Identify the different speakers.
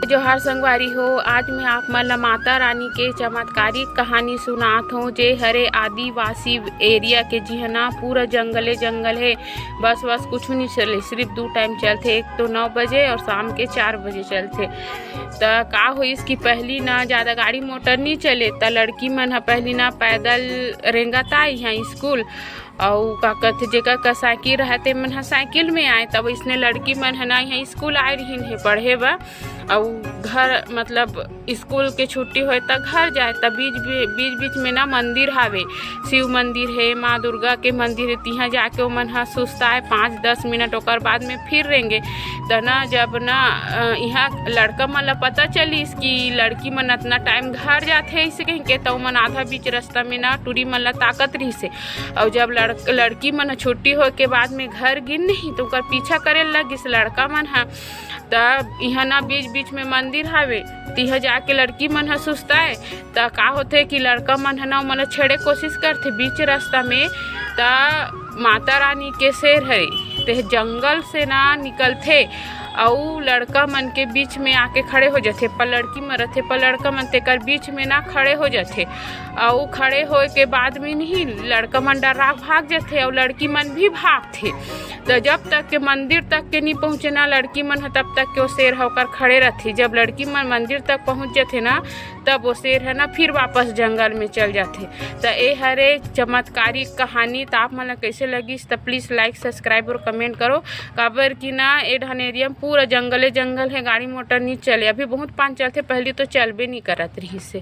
Speaker 1: जोहार संगवारी हो। आज मैं आप मन ला माता रानी के चमत्कारिक कहानी सुनात हूँ। जे हरे आदिवासी एरिया के जिहना पूरा जंगले जंगल है। बस कुछ नहीं चले, सिर्फ 2 टाइम चलते, एक तो 9 बजे और शाम के 4 बजे चलते। तो का हो इसकी पहली ना ज़्यादा गाड़ी मोटर नहीं चले, तो लड़की मन ह पहली ना पैदल रेंगत आए यहाँ स्कूल, और का कहते जेकर का साइकिल रहते मन ह साइकिल में आए। तब इसने लड़की मन है ना यहाँ स्कूल आए रही है पढ़े बा, और घर मतलब स्कूल के छुट्टी होए तब घर जाए। तब बीच में ना मंदिर हावे, शिव मंदिर है, माँ दुर्गा के मंदिर है। तिहाँ जाके वो मन सुस्ताए 5-10 मिनट, और बाद में फिर रहेंगे। तो ना जब ना यहाँ लड़का मन ला पता चली इसकी लड़की मन इतना टाइम घर जाते इसे कहीं के, तो मन आधा बीच रास्ता में ना टूरी मन ला ताकत रही से। और जब लड़की मन छुट्टी हो के बाद में घर गिन नहीं तो ओकर पीछा करे लगिस लड़का मन है। तब यहाँ ना बीच में मंदिर हावे, तिहा जाके लड़की मन है सुस्ताए। तो का होते कि लड़का मन है ना मन छेड़े कोशिश करते बीच रास्ता में। तो माता रानी के शेर है, ते जंगल से ना निकलते और लड़का मन के बीच में आके खड़े हो जाते। पर लड़की मरते, पर लड़का मन तेकर बीच में ना खड़े हो जाते। और खड़े होए के बाद में नहीं लड़का मन डरा भाग जाते और लड़की मन भी भागते। तो जब तक के मंदिर तक के नहीं पहुँचे ना लड़की मन है, तब तक के वो शेर होकर खड़े रहते। जब लड़की मन मंदिर तक पहुँच जाते ना, तब वो शेर है ना फिर वापस जंगल में चल जाते। तो ये हरे चमत्कारिक कहानी। तो आप मन कैसे लगी तो प्लीज़ लाइक सब्सक्राइब और कमेंट करो। काबर कि ना ये ढनेरिया पूरा जंगल है, गाड़ी मोटर नहीं चले। अभी बहुत पान चलते, पहले तो चलबे नहीं करत रही से।